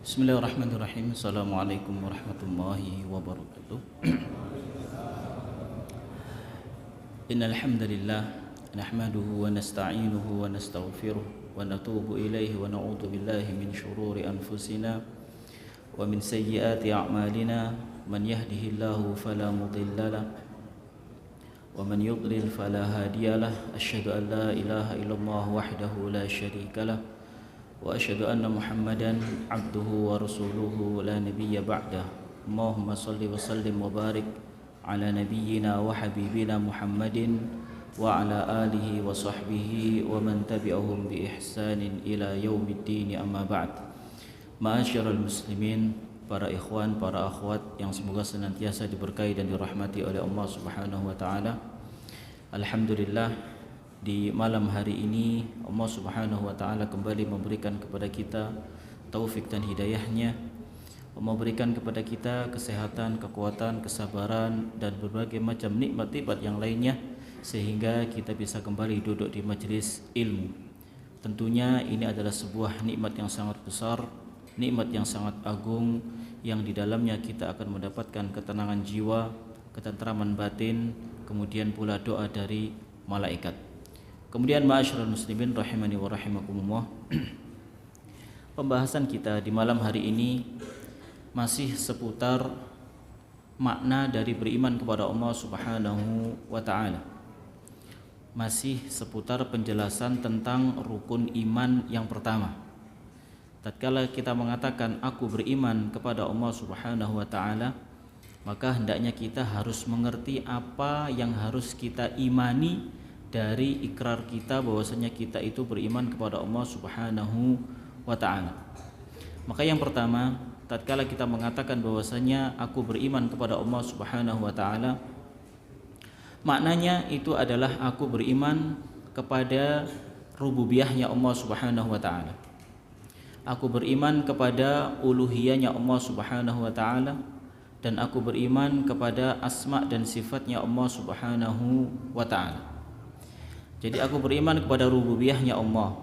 Bismillahirrahmanirrahim. Assalamualaikum warahmatullahi wabarakatuh. Innal hamdalillah nahmaduhu wa nasta'inuhu wa nastaghfiruh wa natubu ilaihi wa na'udzu billahi min shururi anfusina wa min sayyiati a'malina. Man yahdihillahu fala mudilla lahu wa man yudlil fala hadiyalah. Asyhadu an la ilaha illallah wahdahu la syarika lahu wa asyhadu anna Muhammadan abduhu wa rasuluhu la nabiyya ba'dah. Allahumma salli wa sallim wa barik ala nabiyyina wa habibina Muhammadin wa ala alihi wa sahbihi wa man tabi'ahum bi ihsanin ila yaumiddin, amma ba'd. Ma'asyiral muslimin, para ikhwan, para akhwat yang semoga senantiasa diberkahi dan dirahmati oleh Allah Subhanahu wa taala. Alhamdulillah, di malam hari ini Allah Subhanahu wa taala kembali memberikan kepada kita taufik dan hidayahnya, memberikan kepada kita kesehatan, kekuatan, kesabaran dan berbagai macam nikmat-nikmat yang lainnya sehingga kita bisa kembali duduk di majelis ilmu. Tentunya ini adalah sebuah nikmat yang sangat besar, nikmat yang sangat agung, yang di dalamnya kita akan mendapatkan ketenangan jiwa, ketentraman batin, kemudian pula doa dari malaikat. Kemudian ma'asyiral muslimin rahimani wa rahimakumullah, pembahasan kita di malam hari ini masih seputar makna dari beriman kepada Allah Subhanahu wa taala. Masih seputar penjelasan tentang rukun iman yang pertama. Tatkala kita mengatakan aku beriman kepada Allah Subhanahu wa taala, maka hendaknya kita harus mengerti apa yang harus kita imani dari ikrar kita bahwasanya kita itu beriman kepada Allah Subhanahu wa taala. Maka yang pertama, tatkala kita mengatakan bahwasanya aku beriman kepada Allah Subhanahu wa taala, maknanya itu adalah aku beriman kepada rububiyahnya Allah Subhanahu wa taala. Aku beriman kepada uluhiyahnya Allah Subhanahu wa taala, dan aku beriman kepada asma dan sifatnya Allah Subhanahu wa taala. Jadi aku beriman kepada rububiyahnya Allah,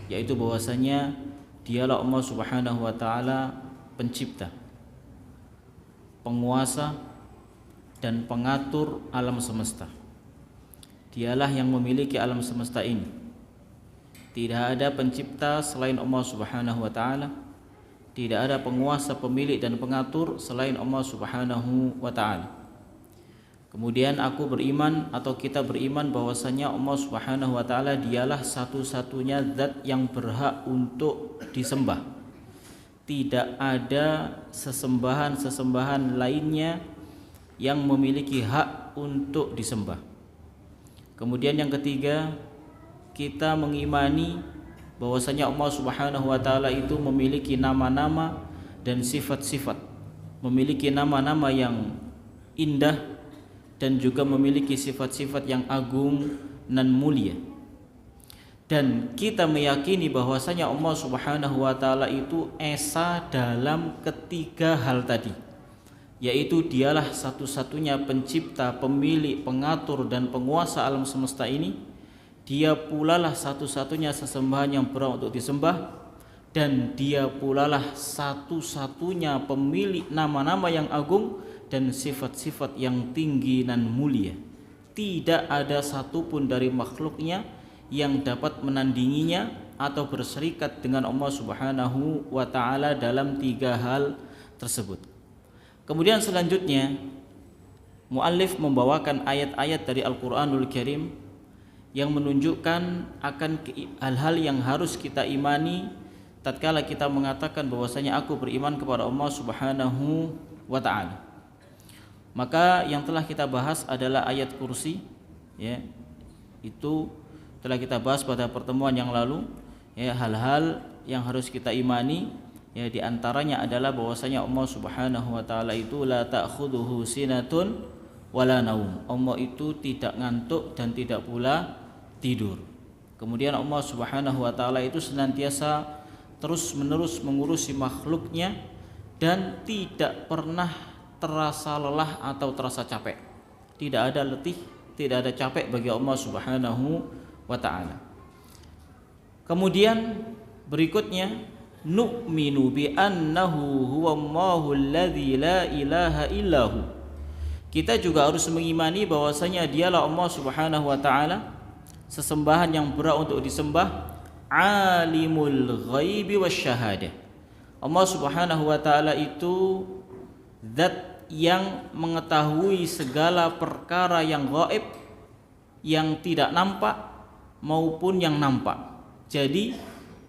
yaitu bahwasanya dialah Allah Subhanahu wa taala pencipta, penguasa dan pengatur alam semesta. Dialah yang memiliki alam semesta ini. Tidak ada pencipta selain Allah Subhanahu wa taala. Tidak ada penguasa, pemilik dan pengatur selain Allah Subhanahu wa taala. Kemudian aku beriman atau kita beriman bahwasanya Allah Subhanahu wa taala dialah satu-satunya zat yang berhak untuk disembah. Tidak ada sesembahan-sesembahan lainnya yang memiliki hak untuk disembah. Kemudian yang ketiga, kita mengimani bahwasanya Allah Subhanahu wa taala itu memiliki nama-nama dan sifat-sifat, memiliki nama-nama yang indah dan juga memiliki sifat-sifat yang agung dan mulia. Dan kita meyakini bahwasanya Allah Subhanahu wa taala itu esa dalam ketiga hal tadi, yaitu dialah satu-satunya pencipta, pemilik, pengatur dan penguasa alam semesta ini. Dia pula lah satu-satunya sesembahan yang berhak untuk disembah, dan dia pula lah satu-satunya pemilik nama-nama yang agung dan sifat-sifat yang tinggi dan mulia. Tidak ada satupun dari makhluknya yang dapat menandinginya atau berserikat dengan Allah Subhanahu wa taala dalam tiga hal tersebut. Kemudian selanjutnya muallif membawakan ayat-ayat dari Al-Qur'anul Karim yang menunjukkan akan hal-hal yang harus kita imani tatkala kita mengatakan bahwasanya aku beriman kepada Allah Subhanahu wa taala. Maka yang telah kita bahas adalah ayat kursi, ya. Itu telah kita bahas pada pertemuan yang lalu, ya, hal-hal yang harus kita imani, ya, di antaranya adalah bahwasanya Allah Subhanahu wa taala itu la ta'khudhuhu sinatun wala naum. Allah itu tidak ngantuk dan tidak pula tidur. Kemudian Allah Subhanahu wa taala itu senantiasa terus-menerus mengurusi makhluknya dan tidak pernah terasa lelah atau terasa capek. Tidak ada letih, tidak ada capek bagi Allah Subhanahu wa taala. Kemudian berikutnya nu'minu bi annahu huwallahu alladzi la ilaha illahu. Kita juga harus mengimani bahwasanya dialah Allah Subhanahu wa taala, sesembahan yang berhak untuk disembah, alimul ghaibi wasyahadah. Allah Subhanahu wa taala itu zat yang mengetahui segala perkara yang gaib, yang tidak nampak maupun yang nampak. Jadi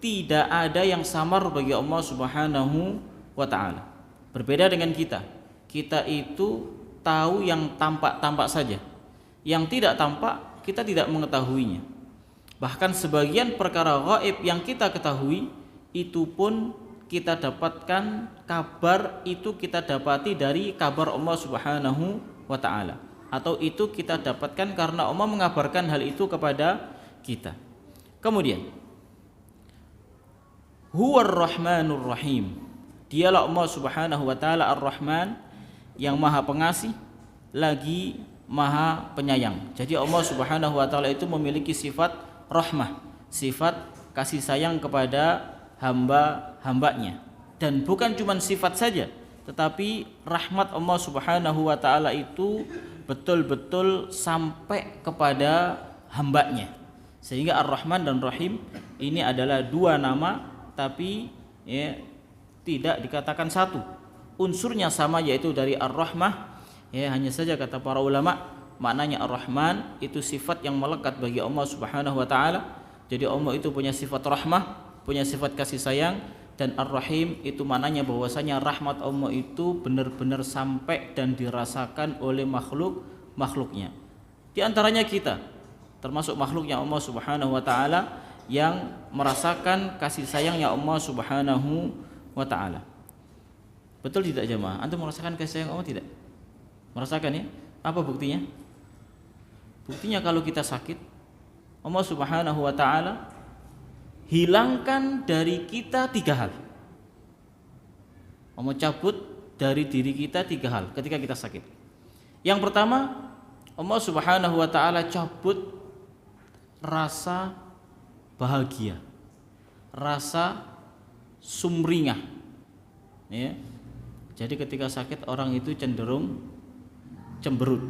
tidak ada yang samar bagi Allah Subhanahu wa taala. Berbeda dengan kita. Kita itu tahu yang tampak-tampak saja. Yang tidak tampak kita tidak mengetahuinya. Bahkan sebagian perkara gaib yang kita ketahui itu pun kita dapatkan kabar, itu kita dapati dari kabar Allah Subhanahu wa taala, atau itu kita dapatkan karena Allah mengabarkan hal itu kepada kita. Kemudian Huwar Rahmanur Rahim, dialah Allah Subhanahu wa taala Ar-Rahman, yang Maha Pengasih lagi Maha Penyayang. Jadi Allah Subhanahu wa taala itu memiliki sifat rahmah, sifat kasih sayang kepada hamba-hambanya. Dan bukan cuma sifat saja, tetapi rahmat Allah Subhanahu wa taala itu betul-betul sampai kepada hambanya. Sehingga Ar-Rahman dan Rahim ini adalah dua nama, tapi ya, tidak dikatakan satu. Unsurnya sama, yaitu dari Ar-Rahmah. Ya, hanya saja kata para ulama, maknanya Ar-Rahman itu sifat yang melekat bagi Allah Subhanahu wa taala. Jadi Allah itu punya sifat rahmah, punya sifat kasih sayang, dan Ar-Rahim itu maknanya bahwasanya rahmat Allah itu benar-benar sampai dan dirasakan oleh makhluknya. Di antaranya kita, termasuk makhluknya Allah Subhanahu wa taala yang merasakan kasih sayangnya Allah Subhanahu wa taala. Betul tidak jemaah? Antum merasakan kasih sayang Allah tidak? Merasakan ya? Apa buktinya? Buktinya kalau kita sakit, Allah Subhanahu wa taala hilangkan dari kita 3 hal. Allah cabut dari diri kita 3 hal ketika kita sakit. Yang pertama, Allah Subhanahu wa taala cabut rasa bahagia, rasa sumringah. Ya. Jadi ketika sakit orang itu cenderung cemberut.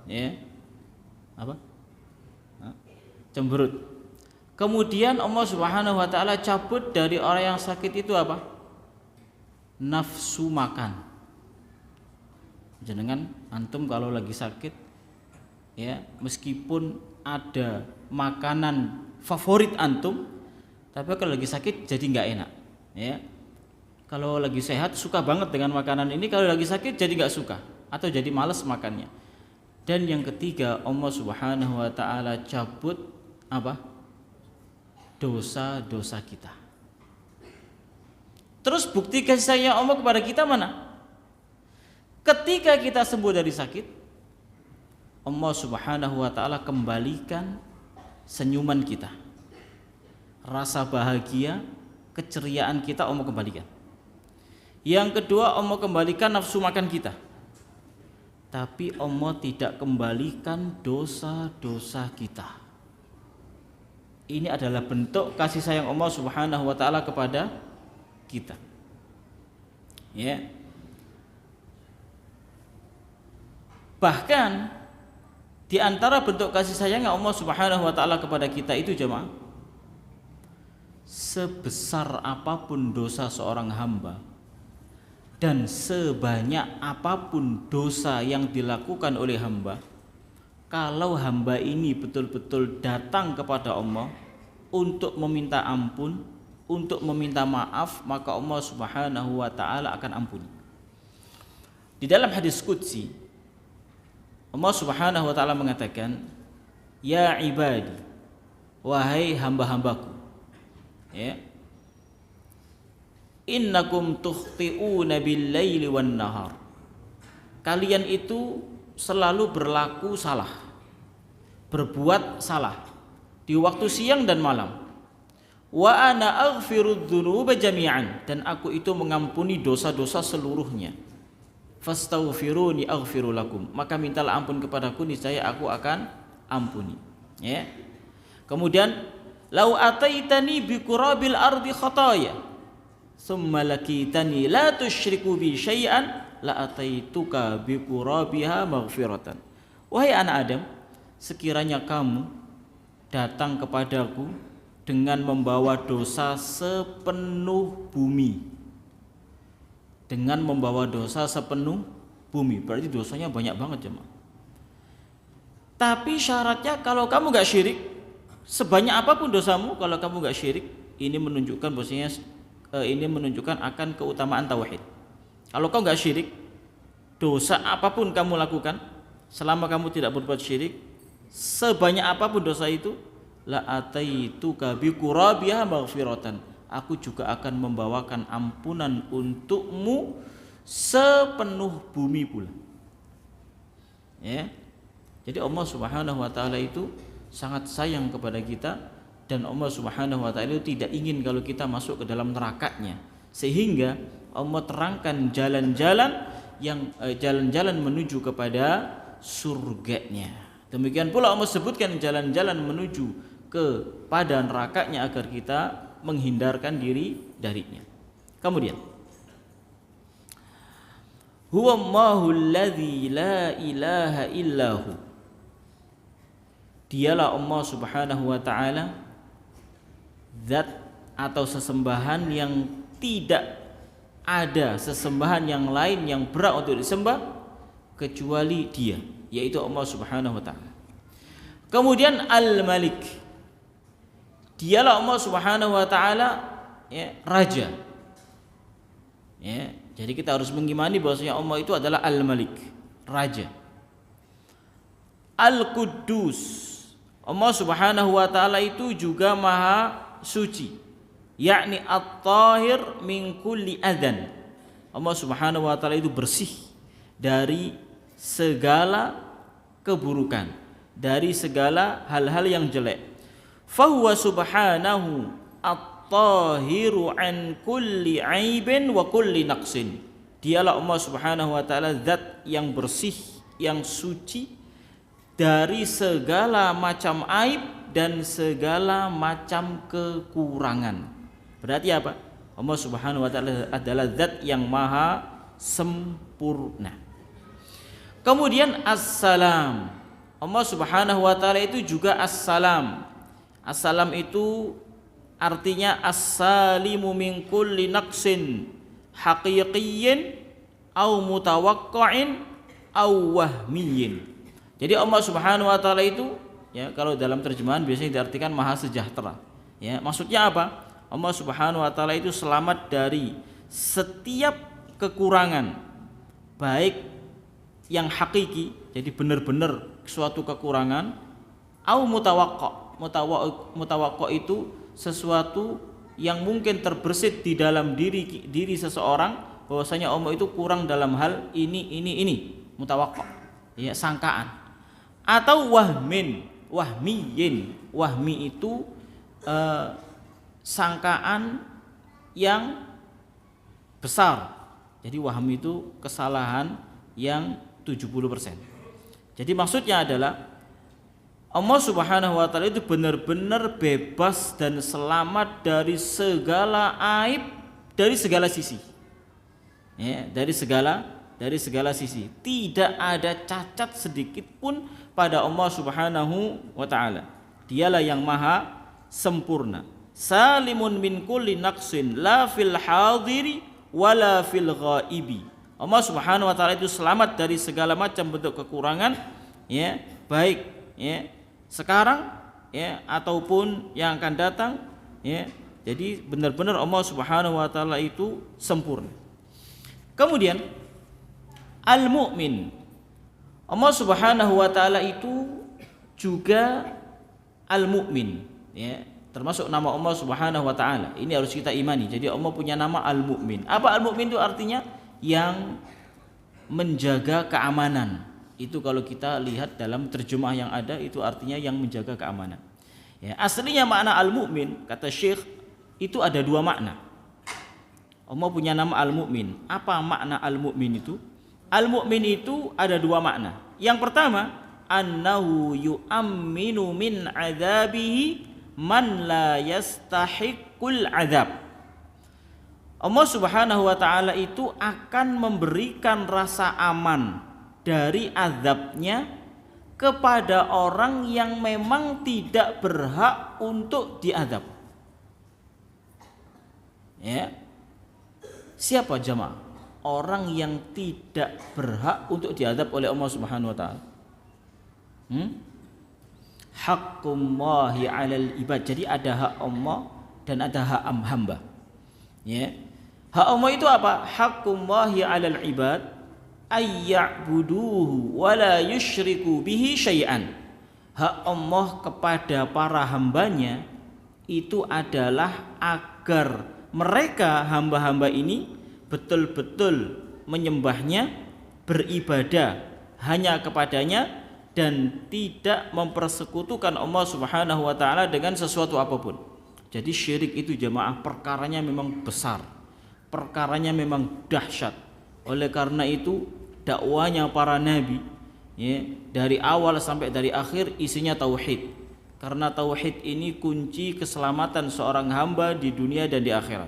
Ya. Apa? Cemberut. Kemudian Allah Subhanahu wa taala cabut dari orang yang sakit itu apa? Nafsu makan. Jenengan antum kalau lagi sakit, ya, meskipun ada makanan favorit antum, tapi kalau lagi sakit jadi nggak enak. Ya. Kalau lagi sehat suka banget dengan makanan ini, kalau lagi sakit jadi nggak suka atau jadi malas makannya. Dan yang ketiga, Allah Subhanahu wa taala cabut apa? Dosa-dosa kita. Terus bukti kasih sayang Allah kepada kita mana? Ketika kita sembuh dari sakit, Allah Subhanahu wa taala kembalikan senyuman kita. Rasa bahagia, keceriaan kita Allah kembalikan. Yang kedua, Allah kembalikan nafsu makan kita. Tapi Allah tidak kembalikan dosa-dosa kita. Ini adalah bentuk kasih sayang Allah Subhanahu wa taala kepada kita. Ya. Bahkan di antara bentuk kasih sayang Allah Subhanahu wa taala kepada kita itu jemaah, sebesar apapun dosa seorang hamba dan sebanyak apapun dosa yang dilakukan oleh hamba, kalau hamba ini betul-betul datang kepada Allah untuk meminta ampun, untuk meminta maaf, maka Allah Subhanahu wa taala akan ampuni. Di dalam hadis qudsi, Allah Subhanahu wa taala mengatakan, "Ya ibadi, wahai hamba-hambaku, ya, innakum tukhti'una bil-laili wan-nahar." Kalian itu selalu berlaku salah, berbuat salah di waktu siang dan malam. Wa ana aghfirudz dzunuba jami'an, dan aku itu mengampuni dosa-dosa seluruhnya. Fastaghfiruni aghfiru lakum, maka mintalah ampun kepadaku, niscaya aku akan ampuni. Ya. Kemudian, lau ataitani bi qurabil ardi khataya, summa lakitani la tusyriku bi syai'an la ataituka bi qurabiha maghfiratan. Wahai anak Adam, sekiranya kamu datang kepadaku dengan membawa dosa sepenuh bumi. Dengan membawa dosa sepenuh bumi, berarti dosanya banyak banget jemaah. Tapi syaratnya kalau kamu gak syirik, sebanyak apapun dosamu, kalau kamu gak syirik, ini menunjukkan bahwasanya ini menunjukkan akan keutamaan tauhid. Kalau kau gak syirik, dosa apapun kamu lakukan, selama kamu tidak berbuat syirik, sebanyak apapun dosa itu, la ataituka bi qurabiha maghfiratan, aku juga akan membawakan ampunan untukmu sepenuh bumi pula. Ya. Jadi Allah Subhanahu wa taala itu sangat sayang kepada kita, dan Allah Subhanahu wa taala itu tidak ingin kalau kita masuk ke dalam nerakanya, sehingga Allah terangkan jalan-jalan menuju kepada surganya. Demikian pula Allah sebutkan jalan-jalan menuju kepada nerakanya agar kita menghindarkan diri darinya. Kemudian, huwallahu alladzi la ilaha illahu, dialah Allah Subhanahu wa taala zat atau sesembahan yang tidak ada sesembahan yang lain yang berhak untuk disembah kecuali Dia, yaitu Allah Subhanahu wa taala. Kemudian Al-Malik, dialah Allah Subhanahu wa taala ya, raja. Ya, jadi kita harus mengimani bahwasanya Allah itu adalah Al-Malik, raja. Al-Quddus, Allah Subhanahu wa taala itu juga maha suci, yakni at-tahir min kulli adzan. Allah Subhanahu wa taala itu bersih dari segala keburukan, dari segala hal-hal yang jelek. Fahuwa subhanahu at-tahiru an kulli aibin wa kulli naqsin. Dialah Allah Subhanahu wa taala zat yang bersih, yang suci dari segala macam aib dan segala macam kekurangan. Berarti apa? Allah Subhanahu wa taala adalah zat yang maha sempurna. Kemudian As-Salam, Allah Subhanahu wa taala itu juga As-Salam. As-Salam itu artinya as-salimu min kulli naqsin haqiqiyyin au mutawaqqa'in au wahmiyyin. Jadi Allah Subhanahu wa taala itu ya, kalau dalam terjemahan biasanya diartikan maha sejahtera. Ya, maksudnya apa? Allah Subhanahu wa taala itu selamat dari setiap kekurangan, baik yang hakiki, jadi benar-benar suatu kekurangan, au mutawaqqa. Mutawaqqa itu sesuatu yang mungkin terbersit di dalam diri seseorang, bahwasanya Allah itu kurang dalam hal ini. Mutawaqqa. Ya, sangkaan. Atau wahmiyin. Wahmi itu sangkaan yang besar. Jadi wahmi itu kesalahan yang 70%. Jadi maksudnya adalah Allah Subhanahu wa taala itu benar-benar bebas dan selamat dari segala aib, dari segala sisi. Ya, dari segala sisi. Tidak ada cacat sedikit pun pada Allah Subhanahu wa taala. Dialah yang maha sempurna. Salimun min kulli naqsin la fil hadiri wala fil ghaibi. Allah Subhanahu wa taala itu selamat dari segala macam bentuk kekurangan, ya, baik ya sekarang ya ataupun yang akan datang, ya. Jadi benar-benar Allah Subhanahu wa taala itu sempurna. Kemudian Al-Mu'min, Allah Subhanahu wa taala itu juga Al-Mu'min, ya, termasuk nama Allah Subhanahu wa taala. Ini harus kita imani. Jadi Allah punya nama Al-Mu'min. Apa Al-Mu'min itu artinya? Yang menjaga keamanan. Itu kalau kita lihat dalam terjemah yang ada, itu artinya yang menjaga keamanan. Ya, aslinya makna Al-Mu'min, kata Syekh, itu ada dua makna. Allah punya nama Al-Mu'min. Apa makna Al-Mu'min itu? Al-Mu'min itu ada dua makna. Yang pertama, annahu yu'amminu min adzabihi man la yastahiqqul adzab. Allah Subhanahu wa taala itu akan memberikan rasa aman dari azabnya kepada orang yang memang tidak berhak untuk diazab. Ya. Siapa jamaah? Orang yang tidak berhak untuk diazab oleh Allah Subhanahu wa taala. Haqqullahi 'alal ibad. Jadi ada hak Allah dan ada hak hamba. Ya. Hak Allah itu apa? Haqqullahi 'alal ibad ayya'buduhu wa la yusyriku bihi syai'an. Hak Allah kepada para hambanya itu adalah agar mereka hamba-hamba ini betul-betul menyembahnya, beribadah hanya kepadanya dan tidak mempersekutukan Allah Subhanahu wa taala dengan sesuatu apapun. Jadi syirik itu jamaah perkaranya memang besar, perkaranya memang dahsyat. Oleh karena itu dakwanya para nabi, ya, dari awal sampai dari akhir isinya tauhid. Karena tauhid ini kunci keselamatan seorang hamba di dunia dan di akhirat.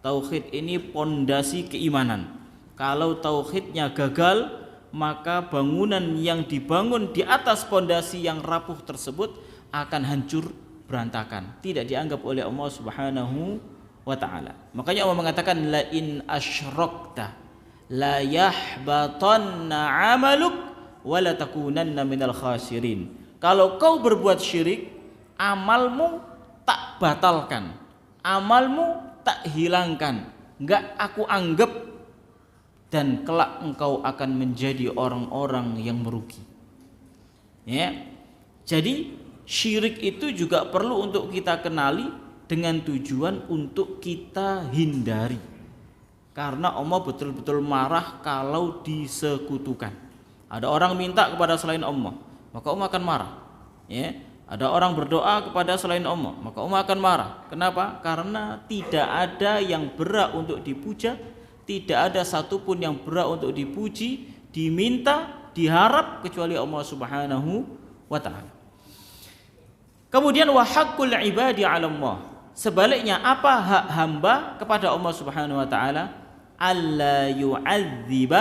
Tauhid ini pondasi keimanan. Kalau tauhidnya gagal, maka bangunan yang dibangun di atas pondasi yang rapuh tersebut akan hancur berantakan, tidak dianggap oleh Allah Subhanahu wa taala. Makanya Allah mengatakan la in asyrakta la yahbatanna 'amaluk wa la takunanna minal khasirin. Kalau kau berbuat syirik, amalmu tak batalkan, amalmu tak hilangkan, enggak aku anggap, dan kelak engkau akan menjadi orang-orang yang merugi. Ya. Jadi syirik itu juga perlu untuk kita kenali dengan tujuan untuk kita hindari. Karena Allah betul-betul marah kalau disekutukan. Ada orang minta kepada selain Allah, maka Allah akan marah. Ya. Ada orang berdoa kepada selain Allah, maka Allah akan marah. Kenapa? Karena tidak ada yang berhak untuk dipuja, tidak ada satupun yang berhak untuk dipuji, diminta, diharap kecuali Allah Subhanahu wa taala. Kemudian wa haqqul ibadi 'ala Allah. Sebaliknya apa hak hamba kepada Allah Subhanahu wa taala? Alla yu'adziba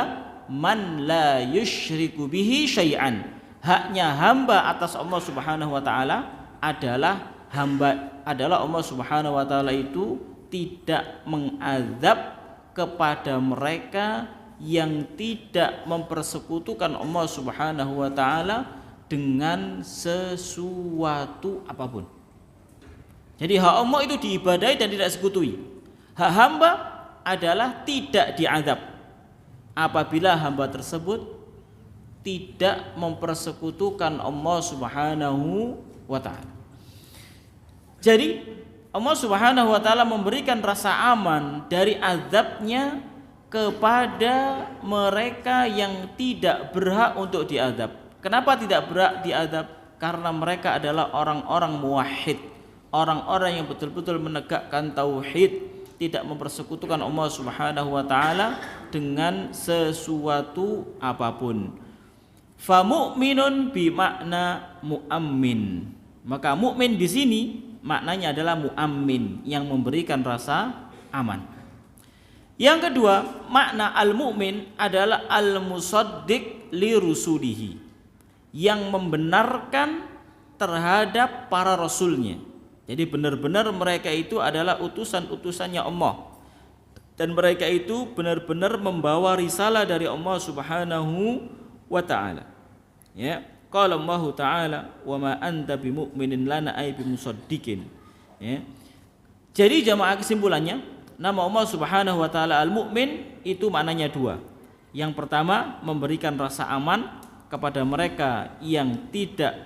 man la yusyriku bihi syai'an. Haknya hamba atas Allah Subhanahu wa taala adalah Allah Subhanahu wa taala itu tidak mengazab kepada mereka yang tidak mempersekutukan Allah Subhanahu wa taala dengan sesuatu apapun. Jadi hak Allah itu diibadahi dan tidak sekutui. Hak hamba adalah tidak diazab apabila hamba tersebut tidak mempersekutukan Allah Subhanahu wa taala. Jadi Allah Subhanahu wa taala memberikan rasa aman dari azabnya kepada mereka yang tidak berhak untuk diazab. Kenapa tidak berhak diazab? Karena mereka adalah orang-orang muwahhid, orang-orang yang betul-betul menegakkan tauhid, tidak mempersekutukan Allah Subhanahu wa taala dengan sesuatu apapun. Fa mu'minun bi makna mu'ammin. Maka mukmin di sini maknanya adalah mu'ammin, yang memberikan rasa aman. Yang kedua, makna al-mu'min adalah al-musaddiq li rusulihi, yang membenarkan terhadap para rasulnya. Jadi benar-benar mereka itu adalah utusan-utusannya Allah, dan mereka itu benar-benar membawa risalah dari Allah Subhanahu wa ta'ala. Ya, qala Allah Ta'ala wa ma anta bimu'minin lana ay bimusaddiqin. Ya. Jadi jamaah kesimpulannya, nama Allah Subhanahu wa taala Al-Mu'min itu maknanya dua. Yang pertama, memberikan rasa aman kepada mereka yang tidak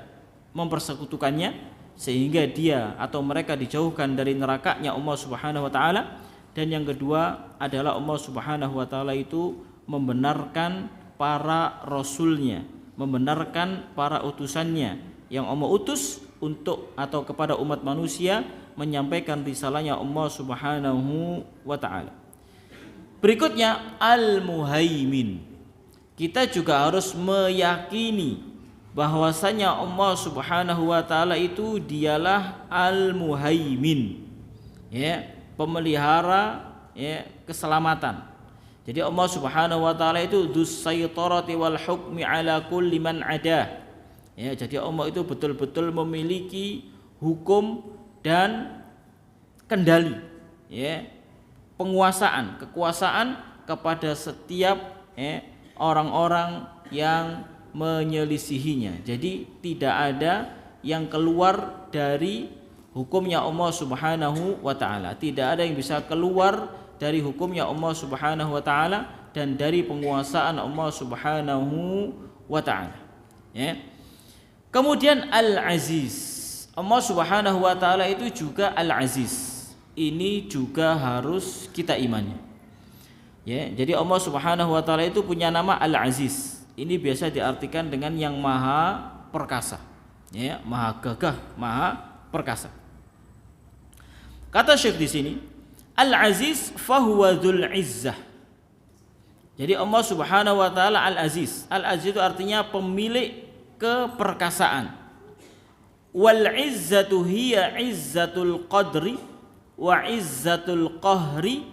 mempersekutukannya, sehingga dia atau mereka dijauhkan dari nerakanya Allah Subhanahu wa taala. Dan yang kedua adalah Allah Subhanahu wa taala itu membenarkan para rasulnya, membenarkan para utusannya yang Allah utus untuk atau kepada umat manusia, menyampaikan risalahnya Allah Subhanahu wa taala. Berikutnya al-muhaimin. Kita juga harus meyakini bahwasanya Allah Subhanahu wa taala itu dialah al-muhaimin. Ya, pemelihara, keselamatan. Jadi Allah Subhanahu wa taala itu dzus saytarati wal hukmi ala kulli man ada. Jadi Allah itu betul-betul memiliki hukum dan kendali, kekuasaan kepada setiap orang-orang yang menyelisihinya. Jadi tidak ada yang keluar dari hukumnya Allah Subhanahu wa taala. Tidak ada yang bisa keluar dari hukumnya Allah Subhanahu wa taala dan dari penguasaan Allah Subhanahu wa taala. Kemudian Al-Aziz. Allah Subhanahu wa taala itu juga Al-Aziz. Ini juga harus kita imani. Jadi Allah Subhanahu wa taala itu punya nama Al-Aziz. Ini biasa diartikan dengan yang maha perkasa. Maha gagah, maha perkasa. Kata Syekh di sini, Al-Aziz fahuwa dzul izzah. Jadi Allah Subhanahu wa taala Al-Aziz. Al-Aziz itu artinya pemilik keperkasaan. Wal izzatu hiya izzatul qadri wa izzatul qahri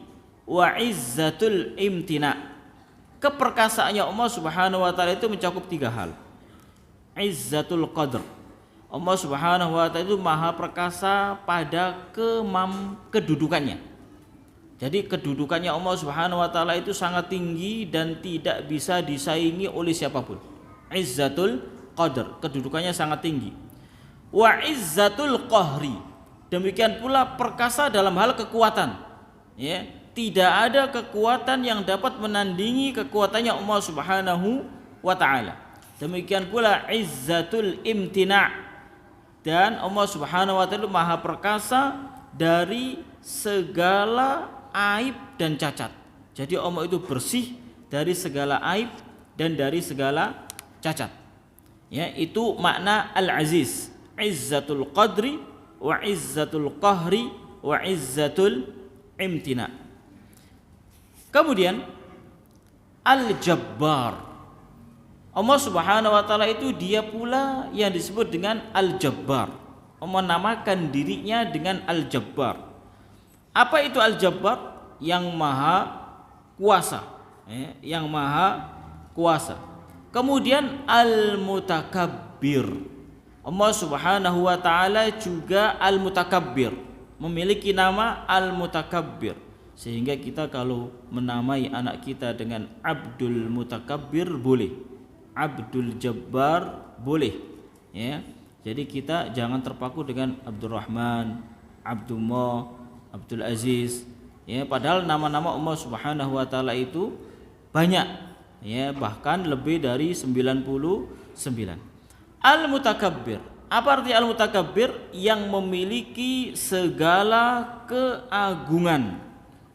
wa izzatul imtina. Keperkasaannya Allah Subhanahu wa taala itu mencakup 3 hal. Izzatul qadr. Allah Subhanahu wa taala itu maha perkasa pada kedudukannya. Jadi kedudukannya Allah Subhanahu wa taala itu sangat tinggi dan tidak bisa disaingi oleh siapapun. Izzatul qadr, kedudukannya sangat tinggi. Wa izzatul qahri. Demikian pula perkasa dalam hal kekuatan. Tidak ada kekuatan yang dapat menandingi kekuatannya Allah Subhanahu wa taala. Demikian pula izzatul imtina'. Dan Allah Subhanahu wa taala maha perkasa dari segala aib dan cacat. Jadi Allah itu bersih dari segala aib dan dari segala cacat. Itu makna Al-Aziz. Izzatul qadri wa izzatul qahri wa izzatul imtina'. Kemudian Al-Jabbar. Allah Subhanahu wa taala itu dia pula yang disebut dengan Al-Jabbar. Allah menamakan dirinya dengan Al-Jabbar. Apa itu Al-Jabbar? Yang maha kuasa, yang maha kuasa. Kemudian Al-Mutakabbir. Allah Subhanahu wa taala juga Al-Mutakabbir, memiliki nama Al-Mutakabbir. Sehingga kita kalau menamai anak kita dengan Abdul Mutakabbir boleh, Abdul Jabbar boleh, Jadi kita jangan terpaku dengan Abdurrahman, Abdullah, Abdul Aziz, padahal nama-nama Allah Subhanahu wa taala itu banyak, bahkan lebih dari 99. Al-Mutakabbir. Apa arti Al-Mutakabbir? Yang memiliki segala keagungan.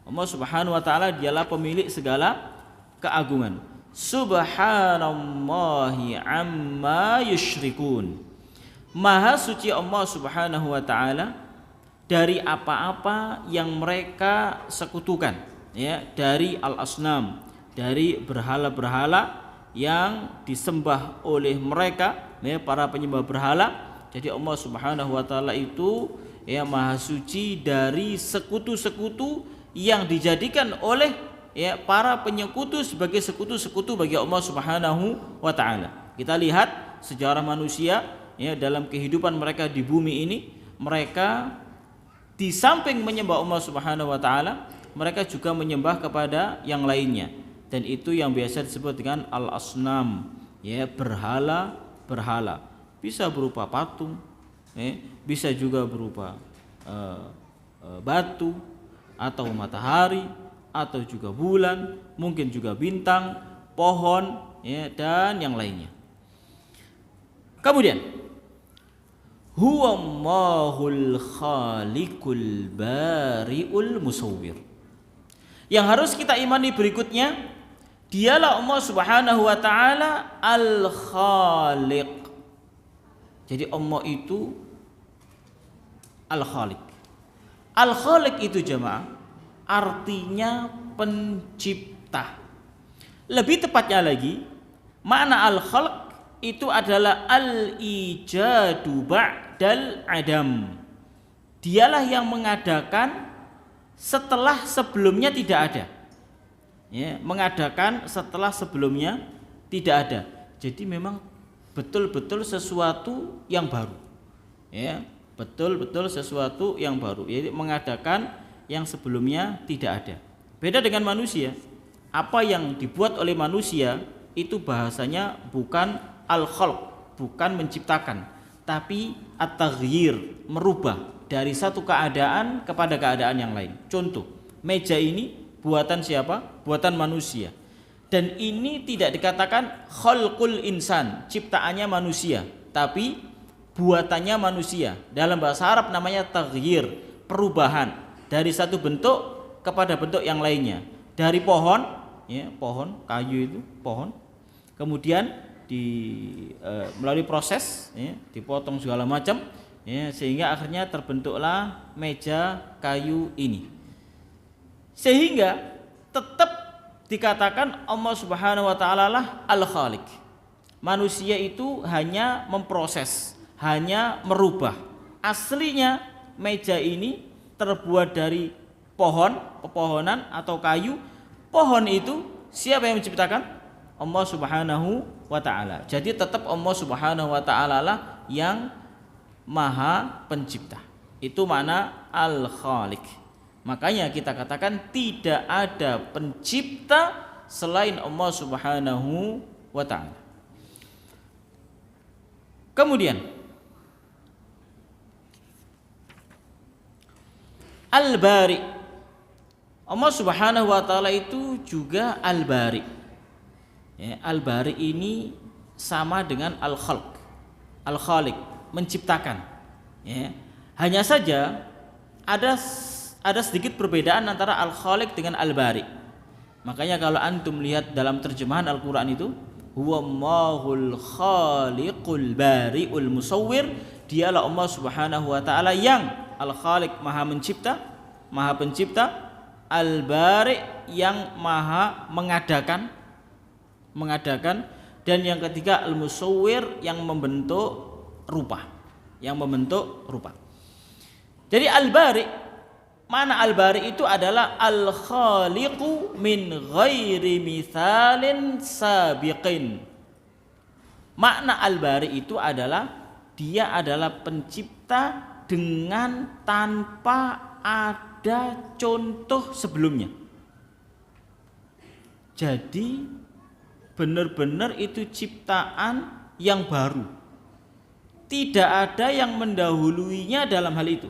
Allah Subhanahu wa taala dialah pemilik segala keagungan. Subhanallahi amma yusyrikun. Maha suci Allah Subhanahu wa taala dari apa-apa yang mereka sekutukan, dari al-asnam, dari berhala-berhala yang disembah oleh mereka, para penyembah berhala. Jadi Allah Subhanahu wa taala itu maha suci dari sekutu-sekutu yang dijadikan oleh para penyekutu sebagai sekutu-sekutu bagi Allah Subhanahu wa taala. Kita lihat sejarah manusia dalam kehidupan mereka di bumi ini, mereka di samping menyembah Allah Subhanahu wa taala, mereka juga menyembah kepada yang lainnya. Dan itu yang biasa disebut dengan al-asnam, berhala. Bisa berupa patung, bisa juga berupa batu atau matahari, atau juga bulan, mungkin juga bintang, pohon, dan yang lainnya. Kemudian huwallahul khaliqul bari'ul musawwir. Yang harus kita imani berikutnya, dialah Allah Subhanahu wa taala al-khaliq. Jadi Allah itu al-khaliq. Al-Khaliq itu jemaah artinya pencipta. Lebih tepatnya lagi, makna al-khalq itu adalah al-ijadu ba'dal adam. Dialah yang mengadakan setelah sebelumnya tidak ada. Ya, mengadakan setelah sebelumnya tidak ada. Jadi memang betul-betul sesuatu yang baru. Ya, betul-betul sesuatu yang baru. Yaitu mengadakan yang sebelumnya tidak ada. Beda dengan manusia. Apa yang dibuat oleh manusia itu bahasanya bukan al-khalq, bukan menciptakan, tapi at-taghyir, merubah dari satu keadaan kepada keadaan yang lain. Contoh, meja ini buatan siapa? Buatan manusia. Dan ini tidak dikatakan khalqul insan, ciptaannya manusia, tapi buatannya manusia. Dalam bahasa Arab namanya taghyir, perubahan dari satu bentuk kepada bentuk yang lainnya. Dari pohon, ya, pohon, kayu itu, pohon. Kemudian melalui proses, ya, dipotong segala macam, ya, sehingga akhirnya terbentuklah meja kayu ini. Sehingga tetap dikatakan Allah Subhanahu wa taala lah Al-Khaliq. Manusia itu hanya memproses, hanya merubah. Aslinya meja ini terbuat dari pohon, pepohonan atau kayu. Pohon itu siapa yang menciptakan? Allah Subhanahu wa taala. Jadi tetap Allah Subhanahu wa taala lah yang Maha Pencipta. Itu makna Al-Khaliq. Makanya kita katakan tidak ada pencipta selain Allah Subhanahu wa taala. Kemudian Al-Bari. Allah Subhanahu wa taala itu juga Al-Bari. Ya, Al-Bari ini sama dengan Al-Khalq. Al-Khaliq, menciptakan. Ya. Hanya saja ada sedikit perbedaan antara Al-Khaliq dengan Al-Bari. Makanya kalau antum lihat dalam terjemahan Al-Qur'an itu, huwallahul khaliqul bari'ul musawwir, dialah Allah Subhanahu wa taala yang Al-Khaliq, Maha mencipta, Maha pencipta, Al-Bari yang Maha mengadakan, dan yang ketiga Al-Musawwir yang membentuk rupa, Jadi Al-Bari, mana Al-Bari itu adalah Al-Khaliqu min ghairi mithalin sabiqin. Makna Al-Bari itu adalah dia adalah pencipta dengan tanpa ada contoh sebelumnya. Jadi benar-benar itu ciptaan yang baru. Tidak ada yang mendahuluinya dalam hal itu.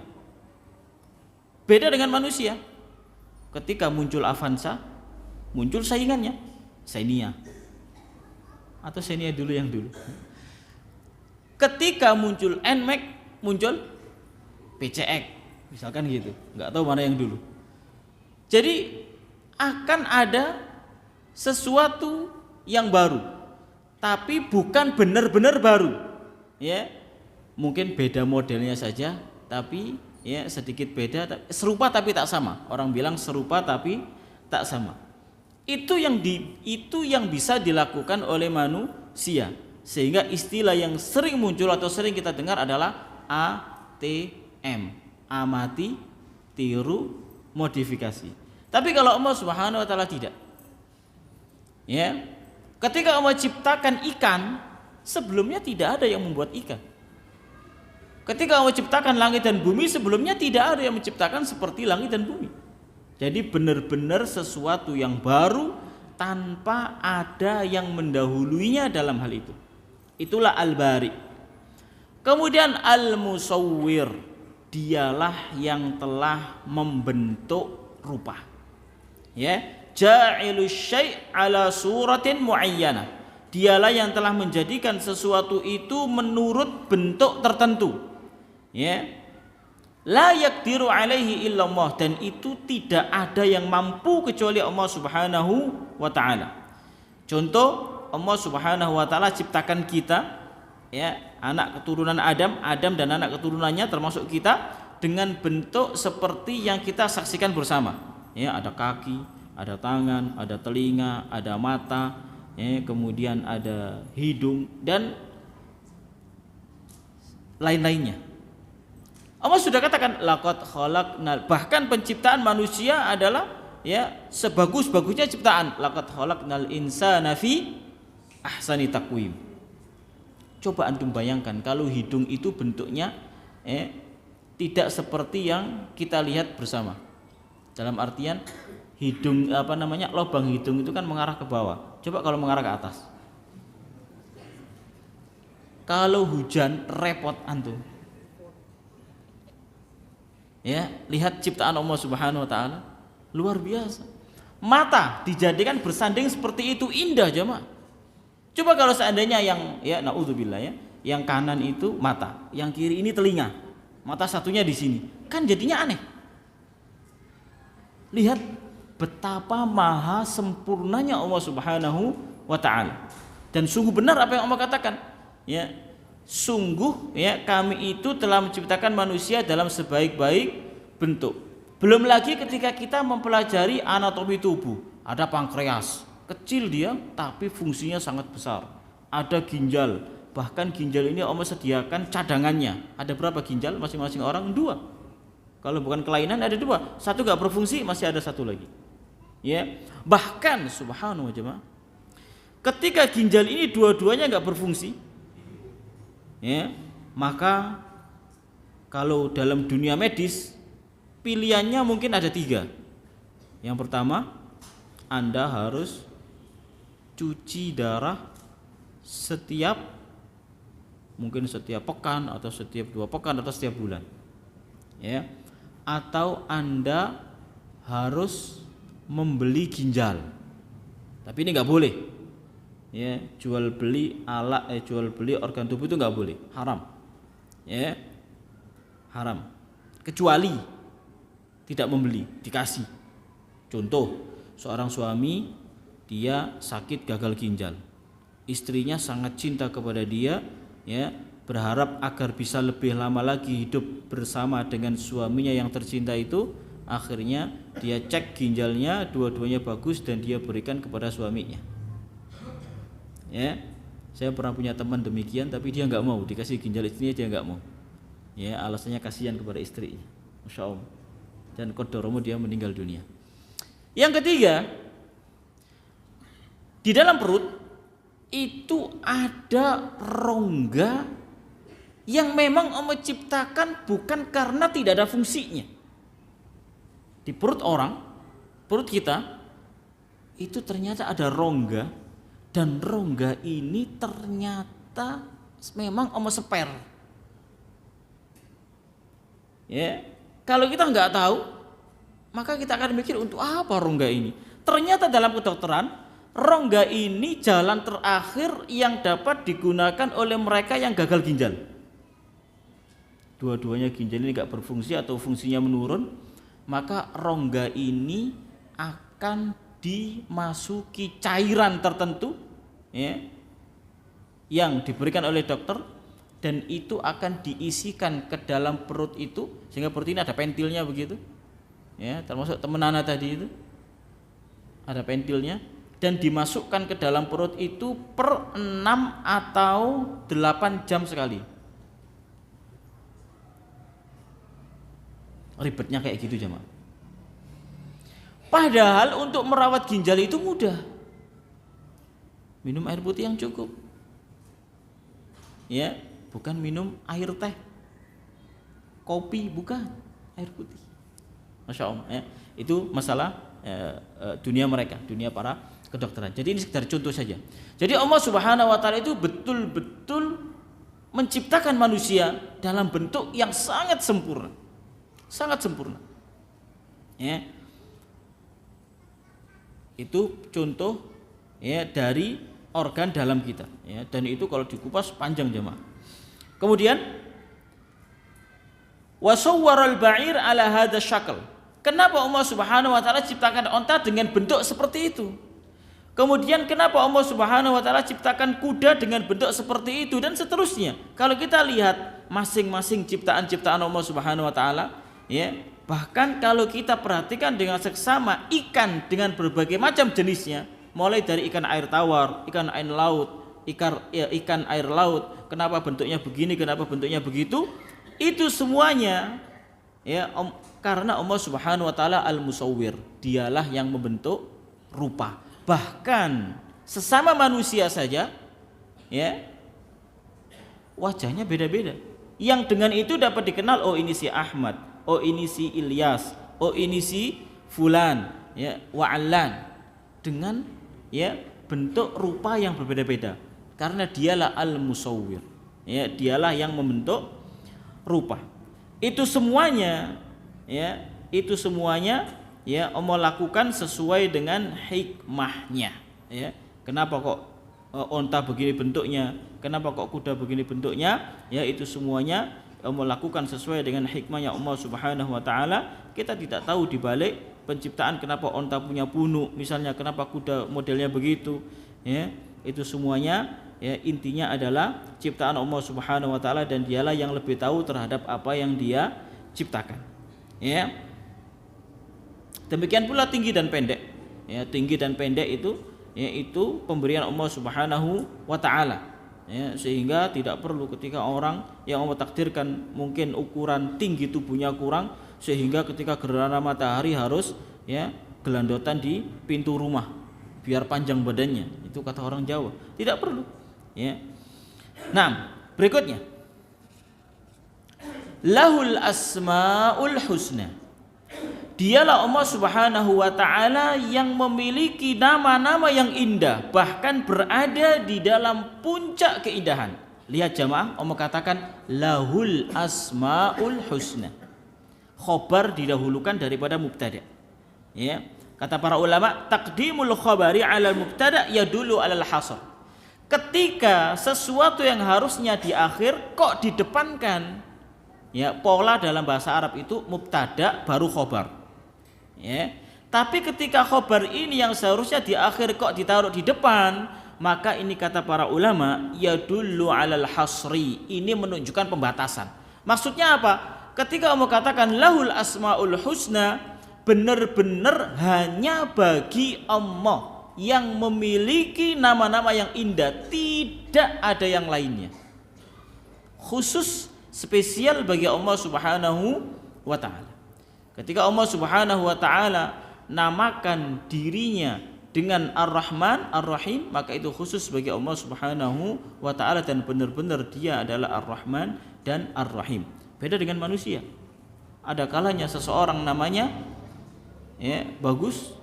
Beda dengan manusia. Ketika muncul Avanza, muncul saingannya, Xenia. Atau Xenia dulu yang dulu. Ketika muncul NMAX, muncul PCX, misalkan gitu. Nggak tahu mana yang dulu. Jadi akan ada sesuatu yang baru, tapi bukan benar-benar baru. Ya, mungkin beda modelnya saja, tapi ya sedikit beda, serupa tapi tak sama. Orang bilang serupa tapi tak sama. Itu yang bisa dilakukan oleh manusia. Sehingga istilah yang sering muncul atau sering kita dengar adalah ATM, amati, tiru, modifikasi. Tapi kalau Allah Subhanahu wa taala tidak. Ya. Ketika Allah ciptakan ikan, sebelumnya tidak ada yang membuat ikan. Ketika Allah ciptakan langit dan bumi, sebelumnya tidak ada yang menciptakan seperti langit dan bumi. Jadi benar-benar sesuatu yang baru tanpa ada yang mendahuluinya dalam hal itu. Itulah Al-Bari. Kemudian Al-Musawwir, dialah yang telah membentuk rupa. Ya, ja'ilus syai' ala suratin muayyanah. Dialah yang telah menjadikan sesuatu itu menurut bentuk tertentu. Ya. La yaqdiru alaihi illallah, dan itu tidak ada yang mampu kecuali Allah Subhanahu wa taala. Contoh, Allah Subhanahu wa taala ciptakan kita, ya, anak keturunan Adam dan anak keturunannya termasuk kita dengan bentuk seperti yang kita saksikan bersama. Ya, ada kaki, ada tangan, ada telinga, ada mata, ya, kemudian ada hidung dan lain-lainnya. Allah sudah katakan laqad khalaqnal, bahkan penciptaan manusia adalah ya sebagus-bagusnya ciptaan. Laqad khalaqnal insana fi ahsani taqwim. Coba antum bayangkan kalau hidung itu bentuknya tidak seperti yang kita lihat bersama. Dalam artian hidung lubang hidung itu kan mengarah ke bawah. Coba kalau mengarah ke atas. Kalau hujan repot antum. Ya, lihat ciptaan Allah Subhanahu wa taala, luar biasa. Mata dijadikan bersanding seperti itu, indah jemaah. Coba kalau seandainya yang naudzubillah yang kanan itu mata, yang kiri ini telinga. Mata satunya di sini. Kan jadinya aneh. Lihat betapa maha sempurnanya Allah Subhanahu wa taala. Dan sungguh benar apa yang Allah katakan. Ya, sungguh kami itu telah menciptakan manusia dalam sebaik-baik bentuk. Belum lagi ketika kita mempelajari anatomi tubuh, ada pankreas, kecil dia tapi fungsinya sangat besar. Ada ginjal, bahkan ginjal ini Allah sediakan cadangannya. Ada berapa ginjal masing-masing orang? 2. Kalau bukan kelainan ada 2, 1 gak berfungsi, masih ada 1 lagi. Ya, bahkan subhanallah jemaah, ketika ginjal ini dua-duanya gak berfungsi, ya, maka kalau dalam dunia medis pilihannya mungkin ada 3. Yang pertama, Anda harus cuci darah mungkin setiap pekan atau setiap 2 pekan atau setiap bulan, ya. Atau Anda harus membeli ginjal, tapi ini nggak boleh. Ya, jual beli organ tubuh itu nggak boleh, haram. Ya, haram. Kecuali tidak membeli, dikasih. Contoh, seorang suami dia sakit gagal ginjal, istrinya sangat cinta kepada dia, ya, berharap agar bisa lebih lama lagi hidup bersama dengan suaminya yang tercinta itu. Akhirnya dia cek ginjalnya, dua-duanya bagus dan dia berikan kepada suaminya. Ya, saya pernah punya teman demikian, tapi dia nggak mau dikasih ginjal istrinya, dia nggak mau. Ya, alasannya kasihan kepada istrinya. Masya Allah. Dan qaddarahu dia meninggal dunia. Yang ketiga, di dalam perut itu ada rongga yang memang Allah ciptakan bukan karena tidak ada fungsinya. Di perut kita itu ternyata ada rongga, dan rongga ini ternyata memang Allah spare. Ya, kalau kita nggak tahu, maka kita akan mikir untuk apa rongga ini. Ternyata dalam kedokteran, rongga ini jalan terakhir yang dapat digunakan oleh mereka yang gagal ginjal. Dua-duanya ginjal ini nggak berfungsi atau fungsinya menurun, maka rongga ini akan dimasuki cairan tertentu, ya, yang diberikan oleh dokter, dan itu akan diisikan ke dalam perut itu, sehingga perut ini ada pentilnya begitu, ya, termasuk teman Nana tadi itu ada pentilnya, dan dimasukkan ke dalam perut itu per 6 atau 8 jam sekali. Ribetnya kayak gitu jemaah. Padahal untuk merawat ginjal itu mudah. Minum air putih yang cukup. Ya, bukan minum air teh, kopi, bukan, air putih. Masya Allah, ya. Itu masalah dunia mereka, dunia para kedokteran. Jadi ini sekedar contoh saja. Jadi Allah Subhanahu wa taala itu betul-betul menciptakan manusia dalam bentuk yang sangat sempurna. Sangat sempurna. Ya. Itu contoh, ya, dari organ dalam kita, ya, dan itu kalau dikupas panjang jemaah. Kemudian wasawwaral ba'ir ala hadza syakl. Kenapa Allah Subhanahu wa taala ciptakan onta dengan bentuk seperti itu? Kemudian kenapa Allah Subhanahu wa taala ciptakan kuda dengan bentuk seperti itu, dan seterusnya. Kalau kita lihat masing-masing ciptaan-ciptaan Allah Subhanahu wa taala, ya, bahkan kalau kita perhatikan dengan seksama, ikan dengan berbagai macam jenisnya, mulai dari ikan air tawar, ikan air laut, ikan air laut, kenapa bentuknya begini, kenapa bentuknya begitu, Itu semuanya ya karena Allah Subhanahu wa taala Al-Musawwir, dialah yang membentuk rupa. Bahkan sesama manusia saja ya wajahnya beda-beda. Yang dengan itu dapat dikenal, oh ini si Ahmad, oh ini si Ilyas, oh ini si fulan ya wa'allan, dengan ya bentuk rupa yang berbeda-beda. Karena dialah Al-Musawwir. Ya, dialah yang membentuk rupa. Itu semuanya ya, itu semuanya ya Allah lakukan sesuai dengan hikmahnya ya. Kenapa kok onta begini bentuknya? Kenapa kok kuda begini bentuknya? Ya itu semuanya Allah lakukan sesuai dengan hikmahnya Allah Subhanahu wa taala. Kita tidak tahu di balik penciptaan kenapa onta punya punuk, misalnya kenapa kuda modelnya begitu ya. Itu semuanya ya intinya adalah ciptaan Allah Subhanahu wa taala, dan dialah yang lebih tahu terhadap apa yang dia ciptakan. Ya. Demikian pula tinggi dan pendek. Ya, tinggi dan pendek itu yaitu pemberian Allah Subhanahu wa taala. Ya, sehingga tidak perlu ketika orang yang Allah takdirkan mungkin ukuran tinggi tubuhnya kurang, sehingga ketika gerhana matahari harus ya gelandotan di pintu rumah biar panjang badannya. Itu kata orang Jawa. Tidak perlu. Ya. Nah, berikutnya. Lahul asmaul husna. Dialah Allah Subhanahu wa taala yang memiliki nama-nama yang indah, bahkan berada di dalam puncak keindahan. Lihat jamaah, Allah katakan lahul asmaul husna. Khobar didahulukan daripada mubtada. Ya. Kata para ulama, taqdimul khabari 'alal mubtada yadullu 'alal hasr. Ketika sesuatu yang harusnya di akhir kok didepankan. Ya, pola dalam bahasa Arab itu mubtada baru khobar. Ya. Tapi ketika khobar ini yang seharusnya di akhir kok ditaruh di depan, maka ini kata para ulama yadullu 'alal hasri. Ini menunjukkan pembatasan. Maksudnya apa? Ketika Allah katakan lahul asmaul husna, benar-benar hanya bagi Allah yang memiliki nama-nama yang indah, tidak ada yang lainnya. Khusus spesial bagi Allah Subhanahu wa taala. Ketika Allah Subhanahu wa taala namakan dirinya dengan Ar-Rahman, Ar-Rahim, maka itu khusus bagi Allah Subhanahu wa taala, dan benar-benar dia adalah Ar-Rahman dan Ar-Rahim. Beda dengan manusia. Ada kalanya seseorang namanya ya bagus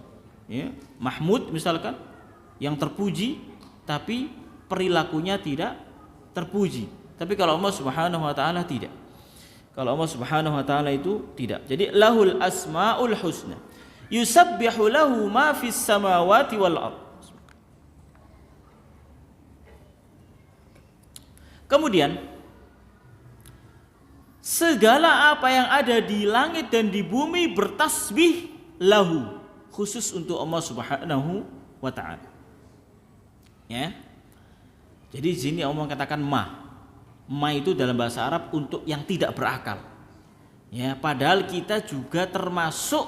ya, Mahmud misalkan, yang terpuji, tapi perilakunya tidak terpuji. Tapi kalau Allah Subhanahu wa taala tidak. Kalau Allah Subhanahu wa taala itu tidak. Jadi lahul asmaul husna. Yusabbihu lahu ma fis samawati wal ard. Kemudian segala apa yang ada di langit dan di bumi bertasbih lahu, khusus untuk Allah Subhanahu wa taala. Ya. Jadi di sini Allah katakan ma. Ma itu dalam bahasa Arab untuk yang tidak berakal. Ya, padahal kita juga termasuk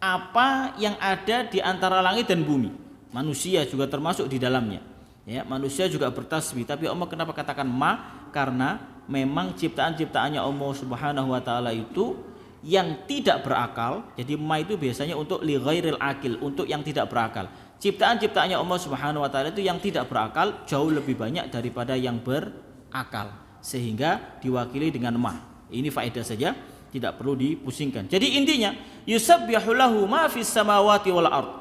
apa yang ada di antara langit dan bumi. Manusia juga termasuk di dalamnya. Ya, manusia juga bertasbih, tapi Allah kenapa katakan ma? Karena memang ciptaan-ciptaannya Allah Subhanahu wa taala itu yang tidak berakal. Jadi ma itu biasanya untuk li ghairil akil, untuk yang tidak berakal. Ciptaan-ciptaannya Allah Subhanahu wa taala itu yang tidak berakal jauh lebih banyak daripada yang berakal, sehingga diwakili dengan ma. Ini faedah saja, tidak perlu dipusingkan. Jadi intinya yusabbihu lahu ma fis samawati wal ard.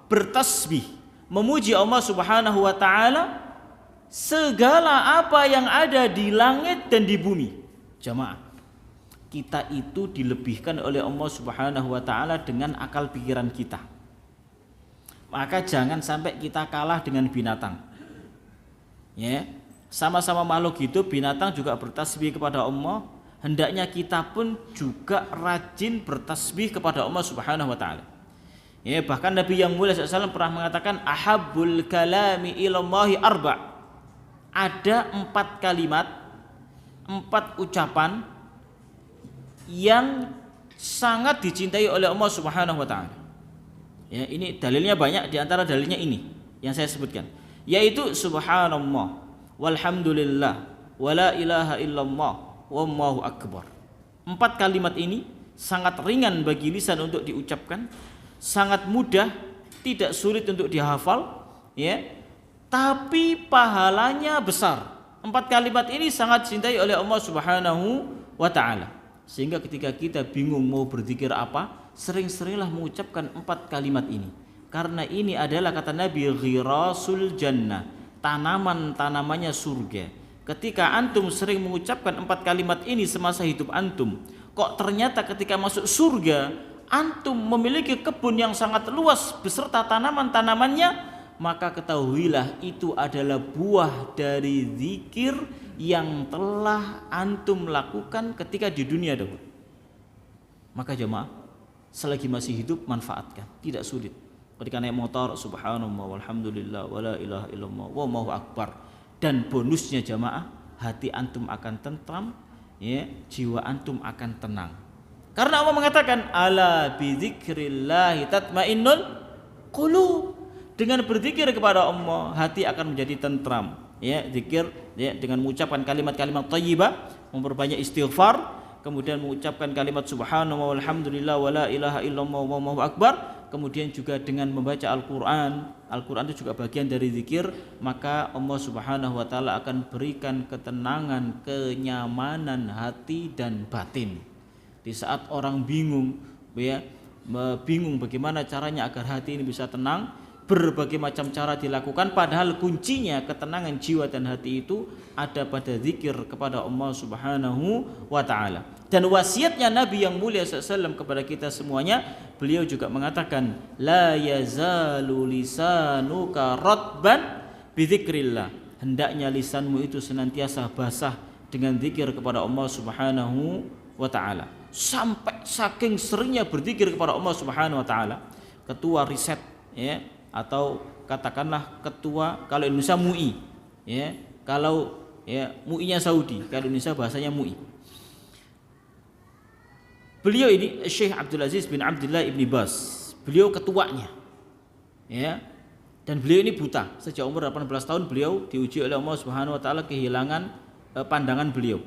Bertasbih, memuji Allah Subhanahu wa taala segala apa yang ada di langit dan di bumi. Jamaah, kita itu dilebihkan oleh Allah Subhanahu wa taala dengan akal pikiran kita. Maka jangan sampai kita kalah dengan binatang. Ya, sama-sama makhluk hidup, binatang juga bertasbih kepada Allah. Hendaknya kita pun juga rajin bertasbih kepada Allah Subhanahu wa taala. Ya, bahkan Nabi yang mulia SAW pernah mengatakan ahabbul kalami ilallahi arba'. Ada 4 kalimat, 4 ucapan yang sangat dicintai oleh Allah Subhanahu wa taala. Ya, ini dalilnya banyak, di antara dalilnya ini yang saya sebutkan, yaitu subhanallah walhamdulillah wala ilaha illallah wallahu akbar. Empat kalimat ini sangat ringan bagi lisan untuk diucapkan, sangat mudah, tidak sulit untuk dihafal, ya. Tapi pahalanya besar. Empat kalimat ini sangat dicintai oleh Allah Subhanahu wa taala. Sehingga ketika kita bingung mau berzikir apa, sering-seringlah mengucapkan empat kalimat ini. Karena ini adalah kata Nabi ghirasul jannah, tanaman-tanamannya surga. Ketika antum sering mengucapkan empat kalimat ini semasa hidup antum, kok ternyata ketika masuk surga antum memiliki kebun yang sangat luas beserta tanaman-tanamannya, maka ketahuilah itu adalah buah dari zikir yang telah antum lakukan ketika di dunia dahulu. Maka jemaah, selagi masih hidup manfaatkan, tidak sulit. Ketika naik motor, subhanallah walhamdulillah wala ilaha illallah wallahu akbar. Dan bonusnya jemaah, hati antum akan tentram, ya, jiwa antum akan tenang. Karena Allah mengatakan ala bidzikrillah tatmainnul qulub. Dengan berzikir kepada Allah, hati akan menjadi tentram. Ya, zikir, ya, dengan mengucapkan kalimat-kalimat thayyibah, memperbanyak istighfar, kemudian mengucapkan kalimat subhanallah walhamdulillah wala ilaha illallah wallahu akbar, kemudian juga dengan membaca Al-Qur'an. Al-Qur'an itu juga bagian dari zikir, maka Allah Subhanahu wa taala akan berikan ketenangan, kenyamanan hati dan batin. Di saat orang bingung, ya, bingung bagaimana caranya agar hati ini bisa tenang, berbagai macam cara dilakukan, padahal kuncinya ketenangan jiwa dan hati itu ada pada zikir kepada Allah Subhanahu wa taala. Dan wasiatnya Nabi yang mulia SAW kepada kita semuanya, beliau juga mengatakan la yazalu lisanuka ratban bidzikrillah. Hendaknya lisanmu itu senantiasa basah dengan zikir kepada Allah Subhanahu wa taala. Sampai saking seringnya berzikir kepada Allah Subhanahu wa taala, ketua riset, ya, atau katakanlah ketua, kalau Indonesia MUI, ya, kalau, ya, MUI-nya Saudi, kalau Indonesia bahasanya MUI. Beliau ini Syekh Abdul Aziz bin Abdullah ibni Baz, beliau ketuanya, ya, dan beliau ini buta. Sejak umur 18 tahun beliau diuji oleh Allah Subhanahu wa taala kehilangan pandangan beliau.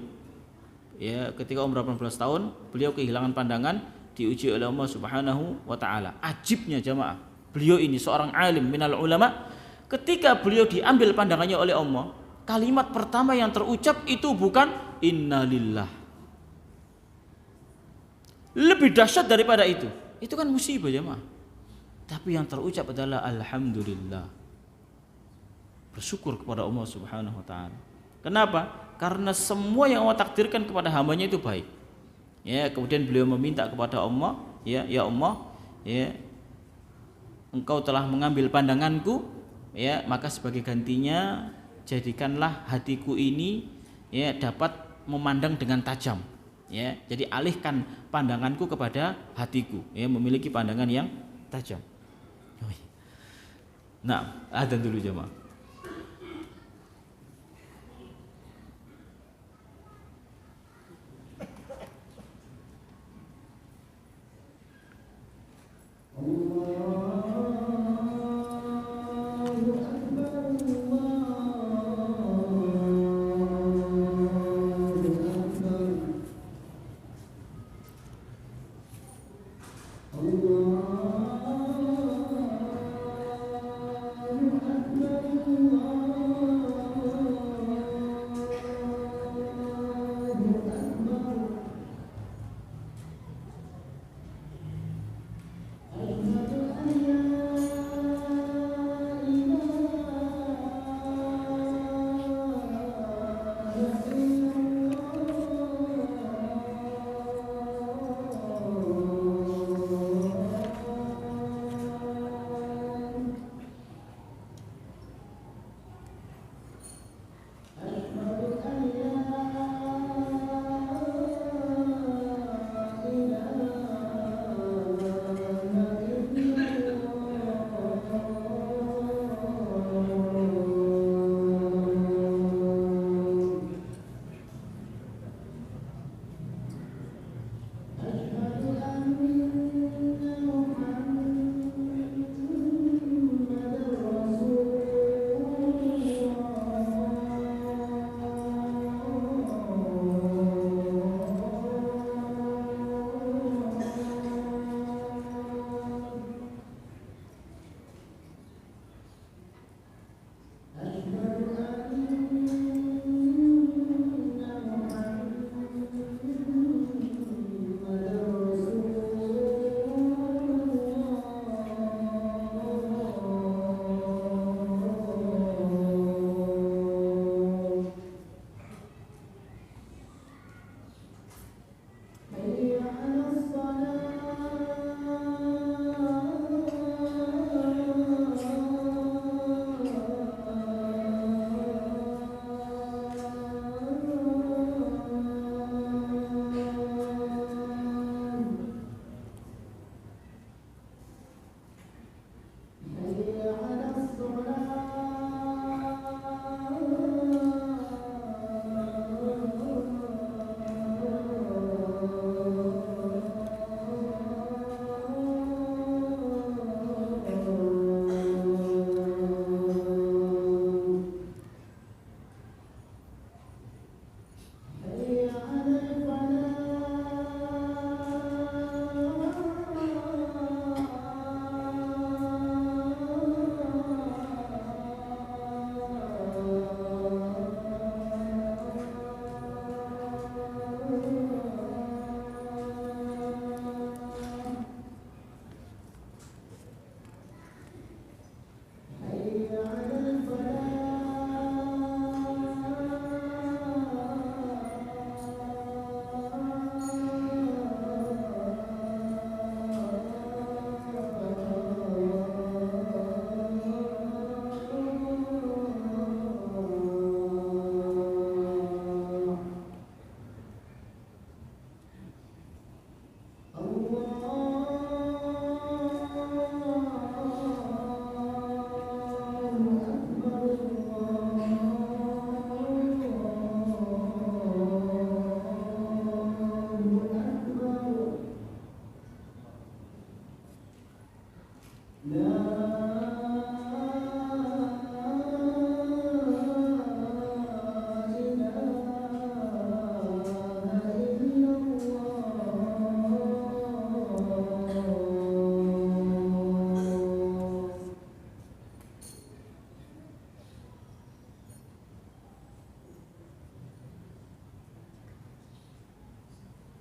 Ya, ketika umur 18 tahun beliau kehilangan pandangan, diuji oleh Allah Subhanahu wa taala. Ajibnya jamaah, beliau ini seorang alim minal ulama, ketika beliau diambil pandangannya oleh Allah, kalimat pertama yang terucap itu bukan innalillah. Lebih dahsyat daripada itu kan musibah jemaah. Tapi yang terucap adalah alhamdulillah, bersyukur kepada Allah Subhanahu wa taala. Kenapa? Karena semua yang Allah takdirkan kepada hambanya itu baik. Ya, kemudian beliau meminta kepada Allah, ya Allah, ya, Engkau telah mengambil pandanganku, ya, maka sebagai gantinya jadikanlah hatiku ini, ya, dapat memandang dengan tajam, ya. Jadi alihkan pandanganku kepada hatiku, ya, memiliki pandangan yang tajam. Nah, adzan dulu jemaah.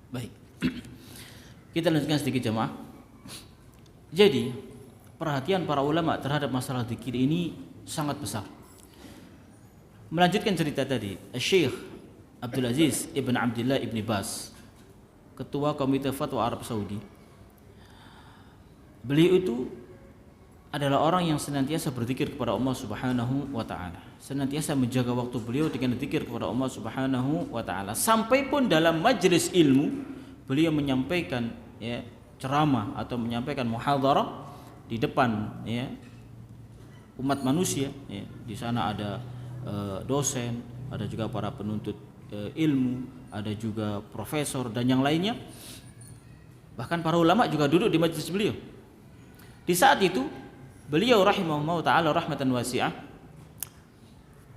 Baik. Kita lanjutkan sedikit jemaah. Jadi, perhatian para ulama terhadap masalah zikir ini sangat besar. Melanjutkan cerita tadi, Syekh Abdul Aziz Ibn Abdullah Ibn Baz, Ketua Komite Fatwa Arab Saudi. Beliau itu adalah orang yang senantiasa berzikir kepada Allah Subhanahu wa taala. Senantiasa menjaga waktu beliau dengan berzikir kepada Allah Subhanahu wa taala. Sampai pun dalam majelis ilmu beliau menyampaikan ceramah atau menyampaikan muhadharah di depan umat manusia. Di sana ada dosen, ada juga para penuntut ilmu, ada juga profesor dan yang lainnya. Bahkan para ulama juga duduk di majelis beliau. Di saat itu beliau rahimahullah ta'ala rahmatan wasi'ah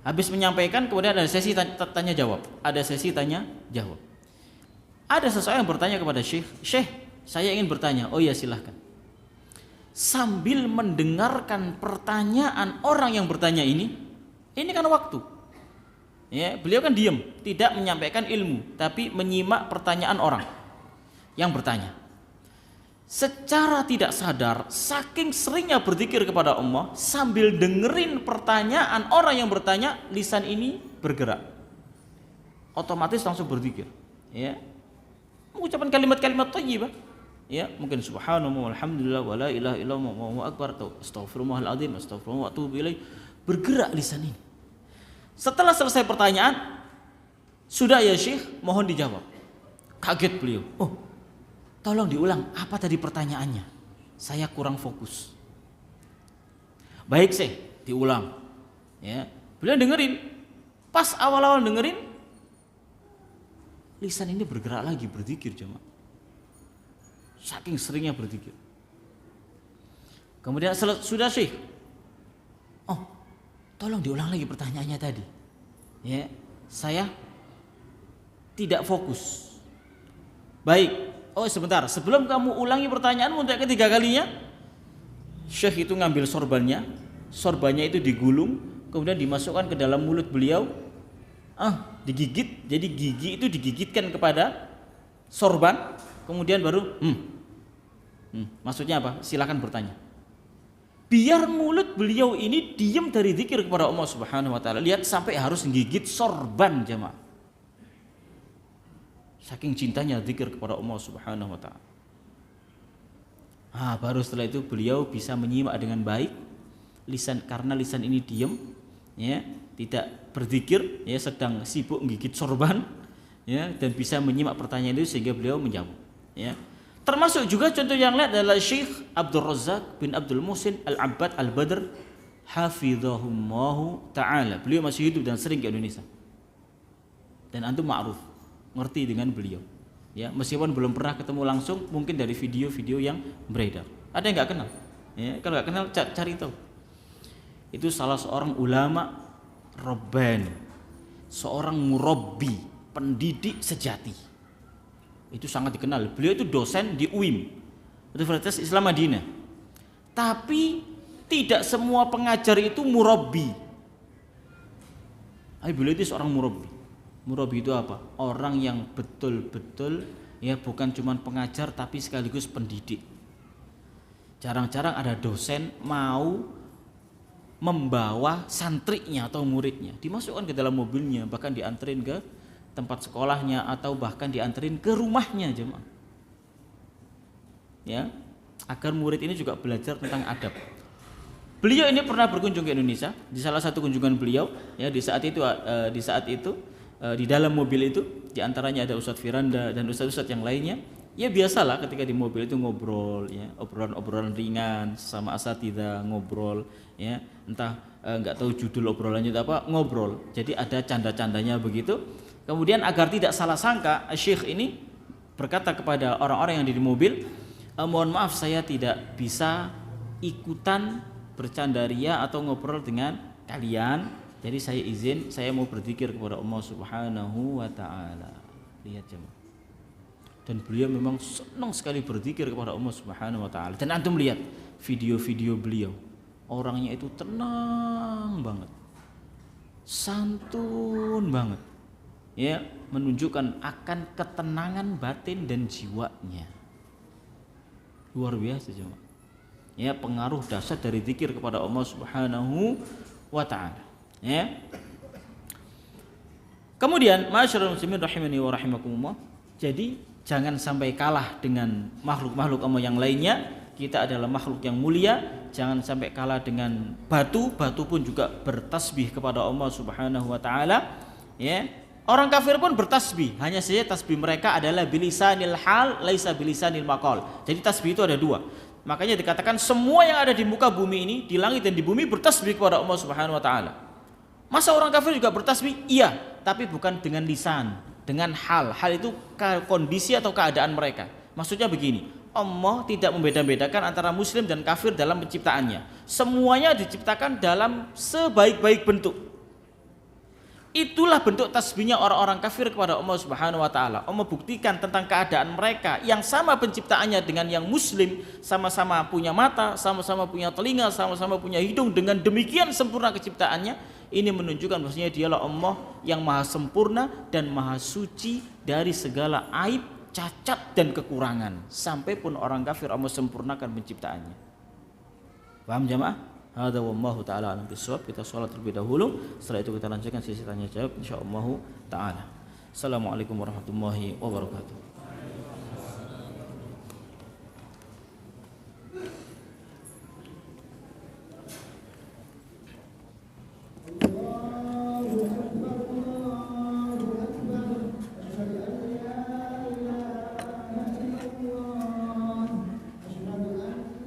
habis menyampaikan, kemudian ada sesi tanya jawab. Ada sesi tanya jawab. Ada seseorang yang bertanya kepada Syekh, "Syekh, saya ingin bertanya." "Oh iya, silahkan." Sambil mendengarkan pertanyaan orang yang bertanya ini kan waktu. Beliau kan diam, tidak menyampaikan ilmu, tapi menyimak pertanyaan orang yang bertanya. Secara tidak sadar, saking seringnya berzikir kepada Allah, sambil dengerin pertanyaan orang yang bertanya, lisan ini bergerak, otomatis langsung berzikir, mengucapkan kalimat-kalimat thayyibah, mungkin subhanallah, alhamdulillah, wala ilaha illallah, wallahu akbar, atau astaghfirullahaladzim, astaghfirullah wa atubu ilaih. Bergerak lisan ini. Setelah selesai pertanyaan, "Sudah ya Syekh, mohon dijawab." Kaget beliau. "Oh, tolong diulang, apa tadi pertanyaannya? Saya kurang fokus." "Baik Syekh, diulang." Beliau dengerin. Pas awal-awal dengerin, lisan ini bergerak lagi, berzikir jemaah. Saking seringnya berzikir. Kemudian sudah Syekh, "Oh, tolong diulang lagi pertanyaannya tadi. Saya tidak fokus." "Baik. Oh sebentar, sebelum kamu ulangi pertanyaanmu untuk ketiga kalinya." Syekh itu ngambil sorbannya itu digulung, kemudian dimasukkan ke dalam mulut beliau, digigit. Jadi gigi itu digigitkan kepada sorban, kemudian baru maksudnya apa? Silakan bertanya. Biar mulut beliau ini diam dari zikir kepada Allah Subhanahu wa taala. Lihat, sampai harus menggigit sorban jemaah. Saking cintanya zikir kepada Allah Subhanahu wa taala. Baru setelah itu beliau bisa menyimak dengan baik karena lisan ini diam, tidak berzikir, sedang sibuk menggigit sorban, dan bisa menyimak pertanyaan itu sehingga beliau menjawab. Termasuk juga contoh yang lain adalah Syekh Abdul Razak bin Abdul Muhsin Al-Abbad Al-Badr hafizahumullah ta'ala. Beliau masih hidup dan sering ke Indonesia. Dan antum ma'ruf, ngerti dengan beliau. Meskipun belum pernah ketemu langsung, mungkin dari video-video yang beredar. Ada yang enggak kenal? Kalau enggak kenal cari tahu. Itu salah seorang ulama rabbani, seorang murabbi, pendidik sejati. Itu sangat dikenal. Beliau itu dosen di UIM, Universitas Islam Madinah. Tapi tidak semua pengajar itu murabbi. Beliau itu seorang murabbi. Murabbi itu apa? Orang yang betul-betul bukan cuma pengajar tapi sekaligus pendidik. Jarang-jarang ada dosen mau membawa santrinya atau muridnya, dimasukkan ke dalam mobilnya, bahkan dianterin ke tempat sekolahnya atau bahkan dianterin ke rumahnya jemaah. Agar murid ini juga belajar tentang adab. Beliau ini pernah berkunjung ke Indonesia. Di salah satu kunjungan beliau, di saat itu di dalam mobil itu, di antaranya ada Ustadz Firanda dan ustadz-ustadz yang lainnya. Biasalah ketika di mobil itu ngobrol, obrolan-obrolan ringan sama asatidzah, ngobrol, entah nggak tahu judul obrolannya apa, ngobrol. Jadi ada canda-candanya begitu. Kemudian agar tidak salah sangka, Syekh ini berkata kepada orang-orang yang di mobil, "Mohon maaf, saya tidak bisa ikutan bercandaria atau ngobrol dengan kalian. Jadi saya izin, saya mau berzikir kepada Allah Subhanahu wa taala." Lihat jemaah. Dan beliau memang senang sekali berzikir kepada Allah Subhanahu wa taala. Dan antum lihat video-video beliau. Orangnya itu tenang banget. Santun banget. ya, menunjukkan akan ketenangan batin dan jiwanya. Luar biasa cuma. Ya, pengaruh dasar dari zikir kepada Allah Subhanahu wa taala. Ya. Kemudian, masyarul muslimin rahimani wa rahimakumullah. Jadi jangan sampai kalah dengan makhluk-makhluk Allah yang lainnya. Kita adalah makhluk yang mulia. Jangan sampai kalah dengan batu. Batu pun juga bertasbih kepada Allah Subhanahu wa taala. Ya. Orang kafir pun bertasbih, hanya saja tasbih mereka adalah bilisanil hal, laisa bilisanil maqal. Jadi tasbih itu ada dua. Makanya dikatakan semua yang ada di muka bumi ini, di langit dan di bumi bertasbih kepada Allah Subhanahu wa taala. Masa orang kafir juga bertasbih? Iya, tapi bukan dengan lisan, dengan hal. Hal itu kondisi atau keadaan mereka. Maksudnya begini, Allah tidak membeda-bedakan antara muslim dan kafir dalam penciptaannya. Semuanya diciptakan dalam sebaik-baik bentuk. Itulah bentuk tasbihnya orang-orang kafir kepada Allah Subhanahu wa taala. Allah buktikan tentang keadaan mereka yang sama penciptaannya dengan yang muslim, sama-sama punya mata, sama-sama punya telinga, sama-sama punya hidung, dengan demikian sempurna keciptaannya. Ini menunjukkan bahwasanya dialah Allah yang maha sempurna dan maha suci dari segala aib, cacat dan kekurangan. Sampai pun orang kafir Allah sempurnakan penciptaannya. Paham jamaah? Hadza wallahu taala alam bisawab. Kita sholat terlebih dahulu, setelah itu kita lanjutkan sesi tanya jawab insyaallah taala. Assalamualaikum warahmatullahi wabarakatuh.